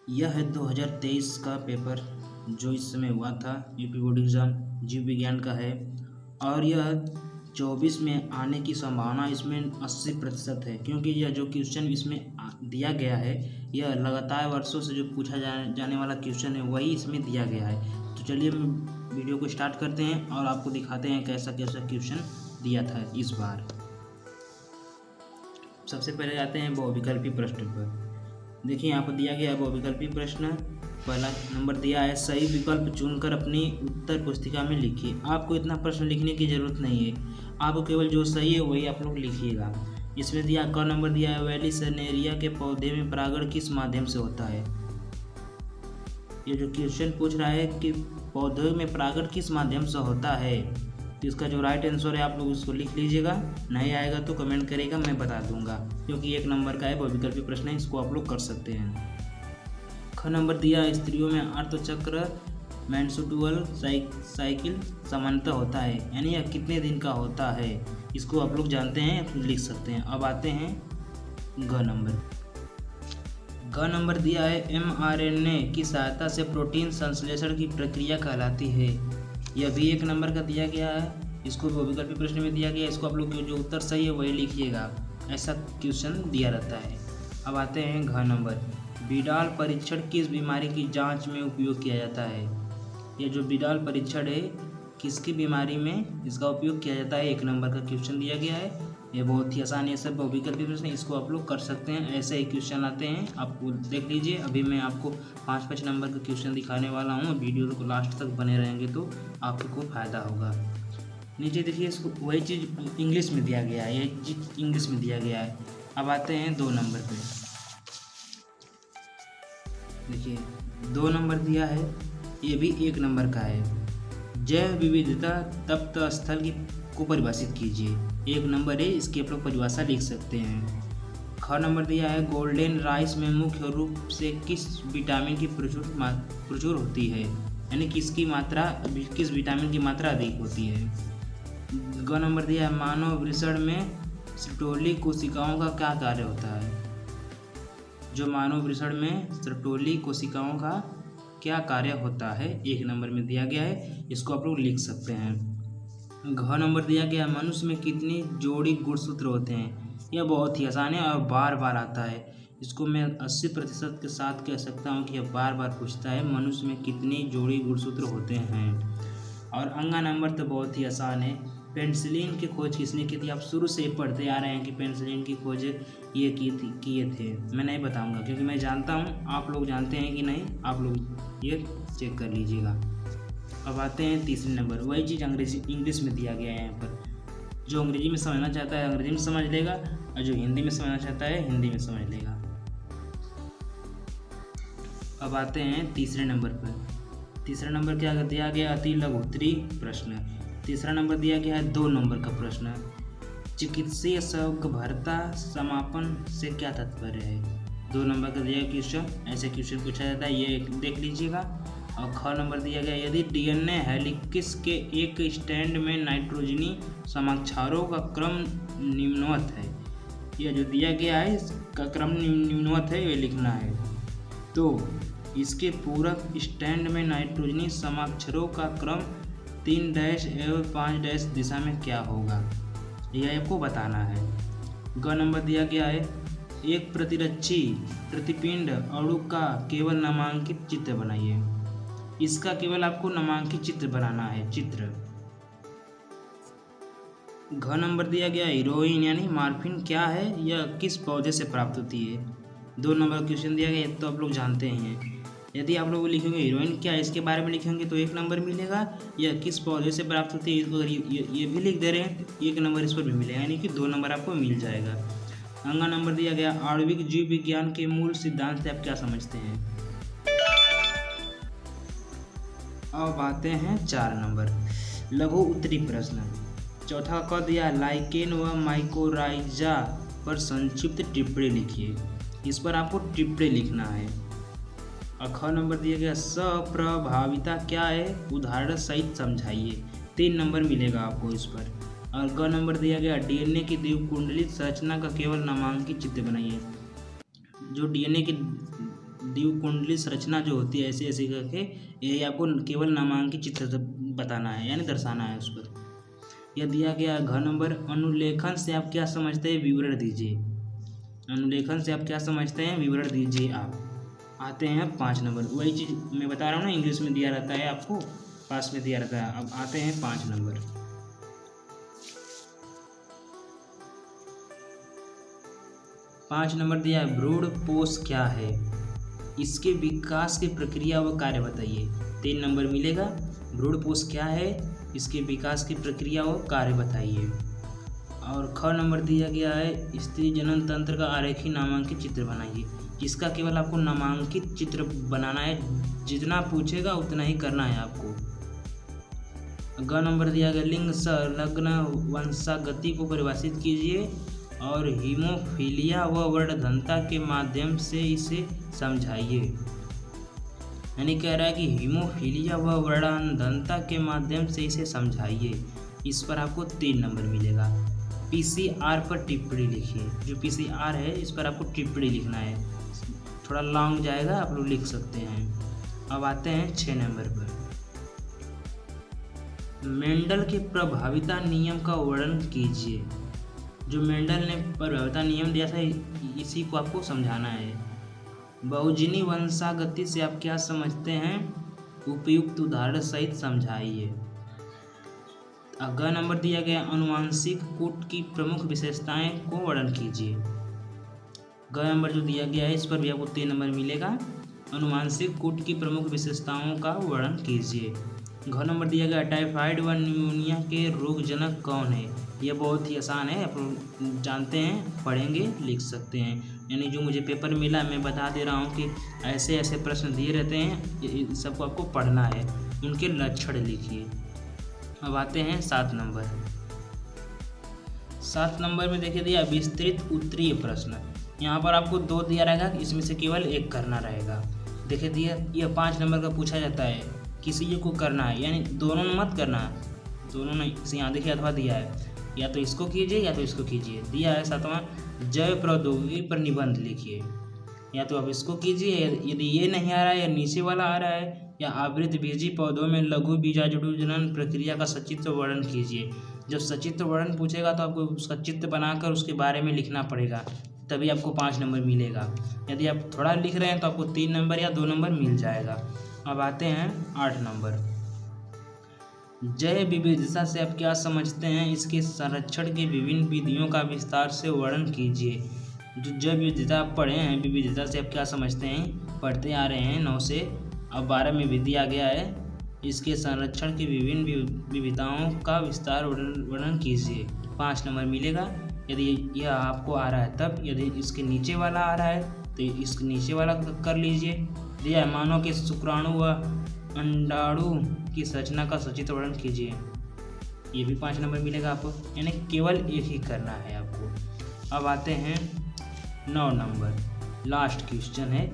यह है 2023 का पेपर जो इस समय हुआ था। यूपी बोर्ड एग्ज़ाम जीव विज्ञान का है और यह 24 में आने की संभावना इसमें 80% है, क्योंकि यह जो क्वेश्चन इसमें दिया गया है यह लगातार वर्षों से जो पूछा जाने वाला क्वेश्चन है वही इसमें दिया गया है। तो चलिए हम वीडियो को स्टार्ट करते हैं और आपको दिखाते हैं कैसा कैसा क्वेश्चन दिया था इस बार। सबसे पहले आते हैं बहुविकल्पी प्रश्न पर। देखिए यहाँ पर दिया गया है बहुविकल्पी प्रश्न। पहला नंबर दिया है सही विकल्प चुनकर अपनी उत्तर पुस्तिका में लिखिए। आपको इतना प्रश्न लिखने की जरूरत नहीं है, आपको केवल जो सही है वही आप लोग लिखिएगा। इसमें दिया क नंबर दिया है वेलिसनेरिया के पौधे में परागण किस माध्यम से होता है। ये जो क्वेश्चन पूछ रहा है कि पौधे में परागण किस माध्यम से होता है, तो इसका जो राइट आंसर है आप लोग उसको लिख लीजिएगा। नहीं आएगा तो कमेंट करेगा, मैं बता दूंगा, क्योंकि 1 नंबर का है बहुविकल्पी प्रश्न है, इसको आप लोग कर सकते हैं। ख नंबर दिया स्त्रियों में अर्धचक्र मेंस्ट्रुअल साइकिल सामान्यतः होता है, यानी यह कितने दिन का होता है, इसको आप लोग जानते हैं, लिख सकते हैं। अब आते हैं घ नंबर दिया है mRNA की सहायता से प्रोटीन संश्लेषण की प्रक्रिया कहलाती है। यह भी 1 नंबर का दिया गया है, इसको बहुविकल्पी प्रश्न में दिया गया है। इसको आप लोग जो उत्तर सही है वही लिखिएगा, ऐसा क्वेश्चन दिया रहता है। अब आते हैं घ नंबर। विडाल परीक्षण किस बीमारी की जांच में उपयोग किया जाता है। यह जो विडाल परीक्षण है किसकी बीमारी में इसका उपयोग किया जाता है, 1 नंबर का क्वेश्चन दिया गया है। ये बहुत ही आसान है, सब बहुविकल्पी प्रश्न, इसको आप लोग कर सकते हैं। ऐसे ही क्वेश्चन आते हैं, आप देख लीजिए। अभी मैं आपको 5-5 नंबर का क्वेश्चन दिखाने वाला हूँ, वीडियो को लास्ट तक बने रहेंगे तो आपको फ़ायदा होगा। नीचे देखिए, इसको वही चीज़ इंग्लिश में दिया गया है, ये चीज़ इंग्लिश में दिया गया है। अब आते हैं 2 नंबर पे। देखिए 2 नंबर दिया है, ये भी 1 नंबर का है। जैव विविधता तप्त स्थल की को परिभाषित कीजिए, 1 नंबर है, इसकी आप लोग परिभाषा लिख सकते हैं। ख नंबर दिया है गोल्डन राइस में मुख्य रूप से किस विटामिन की प्रचुर होती है, यानी किसकी मात्रा, किस विटामिन की मात्रा अधिक होती है। ग नंबर दिया है मानव वृषण में सर्टोली कोशिकाओं का क्या कार्य होता है। जो मानव वृषण में सर्टोली कोशिकाओं का क्या कार्य होता है, 1 नंबर में दिया गया है, इसको आप लोग लिख सकते हैं। घ नंबर दिया गया मनुष्य में कितनी जोड़ी गुणसूत्र होते हैं। यह बहुत ही आसान है और बार बार आता है, इसको मैं 80% के साथ कह सकता हूँ कि यह बार बार पूछता है मनुष्य में कितनी जोड़ी गुणसूत्र होते हैं। और अंगा नंबर तो बहुत ही आसान है, पेनिसिलिन की खोज किसने की थी। आप शुरू से पढ़ते आ रहे हैं कि पेनिसिलिन की खोज ये किए थे। मैं नहीं बताऊंगा क्योंकि मैं जानता हूँ, आप लोग जानते हैं कि नहीं, आप लोग ये चेक कर लीजिएगा। अब आते हैं 3 नंबर। वही चीज़ इंग्लिश में दिया गया है यहाँ पर। जो अंग्रेजी में समझना चाहता है अंग्रेजी में समझ लेगा, और जो हिंदी में समझना चाहता है हिंदी में समझ लेगा। अब आते हैं 3 नंबर पर। 3 नंबर क्या दिया गया, अति लघुत्तरी प्रश्न। 3 नंबर दिया गया है 2 नंबर का प्रश्न। चिकित्सीय सौगभरता समापन से क्या तात्पर्य है। 2 नंबर का दिया क्वेश्चन, ऐसे क्वेश्चन पूछा जाता है, ये देख लीजिएगा। और ख नंबर दिया गया यदि डीएनए हेलिक्स के एक स्टैंड में नाइट्रोजनी समाक्षारों का क्रम निम्नवत है। यह जो दिया गया है इसका क्रम निम्नवत है, ये लिखना है। तो इसके पूरक स्टैंड में नाइट्रोजनी समाक्षरों का क्रम 3- एवं 5- दिशा में क्या होगा, यह आपको बताना है। ग नंबर दिया गया है एक प्रतिरक्षी प्रतिपिंड अणु का केवल नामांकित चित्र बनाइए। इसका केवल आपको नामांकित चित्र बनाना है, चित्र। घ नंबर दिया गया हीरोइन यानी मॉर्फिन क्या है, यह किस पौधे से प्राप्त होती है। 2 नंबर क्वेश्चन दिया गया, तो आप लोग जानते हैं। यदि आप लोग लिखेंगे हीरोइन क्या है इसके बारे में लिखेंगे तो 1 नंबर मिलेगा, यह किस पौधे से प्राप्त होती है अगर ये भी लिख दे रहे हैं 1 नंबर इस पर भी मिलेगा, यानी कि 2 नंबर आपको मिल जाएगा। अंगा नंबर दिया गया आणविक जीव विज्ञान के मूल सिद्धांत से आप क्या समझते हैं। अब आते हैं 4 नंबर लघु उत्तरी प्रश्न। चौथा क दिया लाइकेन व माइकोराइजा पर संक्षिप्त टिप्पणी लिखिए। इस पर आपको टिप्पणी लिखना है। ख नंबर दिया गया सप्रभाविता क्या है, उदाहरण सहित समझाइए। 3 नंबर मिलेगा आपको इस पर। और ग नंबर दिया गया डीएनए की द्विकुंडलित संरचना का केवल नामांकित चित्र बनाइए। जो डीएनए की द्विकुंडली संरचना जो होती है ऐसे ऐसे करके, ये आपको केवल नामांकित चित्र बताना है यानी दर्शाना है उस पर। यह दिया गया घ नंबर, अनुलेखन से आप क्या समझते हैं विवरण दीजिए। अनुलेखन से आप क्या समझते हैं विवरण दीजिए आप। आते हैं 5 नंबर, वही चीज़ मैं बता रहा हूँ ना, इंग्लिश में दिया रहता है आपको, पास में दिया रहता है। अब आते हैं 5 नंबर। 5 नंबर दिया है भ्रूणपोष क्या है, इसके विकास की प्रक्रिया व कार्य बताइए। 3 नंबर मिलेगा। भ्रूणपोष क्या है, इसके विकास की प्रक्रिया व कार्य बताइए। और ख नंबर दिया गया है स्त्री जनन तंत्र का आरेखी नामांकित चित्र बनाइए। इसका केवल आपको नामांकित चित्र बनाना है, जितना पूछेगा उतना ही करना है आपको। ग नंबर दिया गया लिंग संलग्न वंशागति को परिभाषित कीजिए और हीमोफीलिया व वर्णधनता के माध्यम से इसे समझाइए। यानी कह रहा है कि हीमोफीलिया व वर्णधनता के माध्यम से इसे समझाइए। इस पर आपको 3 नंबर मिलेगा। पीसीआर पर टिप्पणी लिखिए। जो पीसीआर है इस पर आपको टिप्पणी लिखना है, थोड़ा लॉन्ग जाएगा, आप लोग लिख सकते हैं। अब आते हैं 6 नंबर पर। मेंडल के प्रभाविता नियम का वर्णन कीजिए। जो मेंडल ने प्रभाविता नियम दिया था इसी को आपको समझाना है। बहुजनी वंशागति से आप क्या समझते हैं, उपयुक्त उदाहरण सहित समझाइए। ग नंबर दिया गया अनुवांशिक कूट की प्रमुख विशेषताएं को वर्णन कीजिए। ग नंबर जो दिया गया है इस पर भी आपको 3 नंबर मिलेगा। अनुवांशिक कूट की प्रमुख विशेषताओं का वर्णन कीजिए। घ नंबर दिया गया टाइफाइड व न्यूमोनिया के रोगजनक कौन है। यह बहुत ही आसान है, आप लोग जानते हैं, पढ़ेंगे, लिख सकते हैं। यानी जो मुझे पेपर मिला मैं बता दे रहा हूँ कि ऐसे ऐसे प्रश्न दिए रहते हैं, सबको आपको पढ़ना है। उनके लक्षण लिखिए। अब आते हैं 7 नंबर। 7 नंबर में देखिए दिया विस्तृत उत्तरीय प्रश्न। यहाँ पर आपको 2 दिया रहेगा, इसमें से केवल 1 करना रहेगा। देखिए दिया यह 5 नंबर का पूछा जाता है, किसी को करना है, यानी दोनों में मत करना, दोनों में। यहाँ देखिए अथवा दिया है, या तो इसको कीजिए या तो इसको कीजिए। दिया है 7वां जैव प्रौद्योगिकी पर निबंध लिखिए। या तो आप इसको कीजिए, यदि ये नहीं आ रहा है या नीचे वाला आ रहा है, या आवृत बीजी पौधों में लघु बीजाणुजनन प्रक्रिया का सचित्र वर्णन कीजिए। जब सचित्र वर्णन पूछेगा तो आपको उसका चित्र बनाकर उसके बारे में लिखना पड़ेगा, तभी आपको 5 नंबर मिलेगा। यदि आप थोड़ा लिख रहे हैं तो आपको 3 नंबर या 2 नंबर मिल जाएगा। अब आते हैं 8 नंबर। जैव विविधता से आप क्या समझते हैं, इसके संरक्षण की विभिन्न विधियों का विस्तार से वर्णन कीजिए। जो जैव विविधता आप पढ़े हैं, विविधता से आप क्या समझते हैं, पढ़ते आ रहे हैं 9 से, अब 12 में विधि आ गया है। इसके संरक्षण की विभिन्न विविधताओं का विस्तार वर्णन कीजिए। 5 नंबर मिलेगा यदि यह आपको आ रहा है तब। यदि इसके नीचे वाला आ रहा है तो इसके नीचे वाला कर लीजिए। दिया है मानव के शुक्राणु व अंडाणु की संरचना का सचित्र वर्णन कीजिए। ये भी 5 नंबर मिलेगा आपको, यानी केवल 1 ही करना है आपको। अब आते हैं 9 नंबर, लास्ट क्वेश्चन है।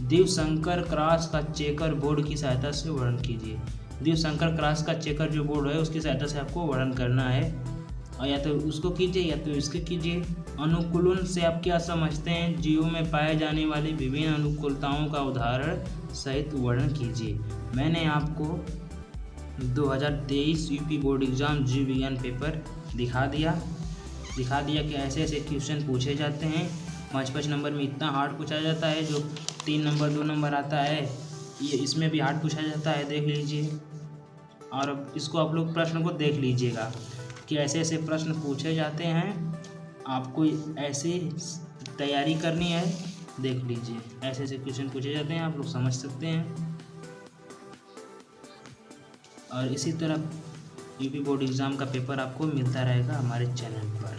दिवशंकर क्रॉस का चेकर बोर्ड की सहायता से वर्णन कीजिए। दिवशंकर क्रॉस का चेकर जो बोर्ड है उसकी सहायता से आपको वर्णन करना है, और या तो उसको कीजिए या तो इसके कीजिए। अनुकूलन से आप क्या समझते हैं, जीवों में पाए जाने वाली विभिन्न अनुकूलताओं का उदाहरण सहित वर्णन कीजिए। मैंने आपको 2023 यूपी बोर्ड एग्जाम जीव विज्ञान पेपर दिखा दिया कि ऐसे ऐसे क्वेश्चन पूछे जाते हैं। 5-5 नंबर में इतना हार्ड पूछा जाता है, जो 3 नंबर 2 नंबर आता है ये इसमें भी हार्ड पूछा जाता है, देख लीजिए। और इसको आप लोग प्रश्न को देख लीजिएगा कि ऐसे ऐसे प्रश्न पूछे जाते हैं, आपको ऐसे तैयारी करनी है, देख लीजिए। ऐसे ऐसे क्वेश्चन पूछे जाते हैं, आप लोग समझ सकते हैं। और इसी तरह यूपी बोर्ड एग्ज़ाम का पेपर आपको मिलता रहेगा हमारे चैनल पर।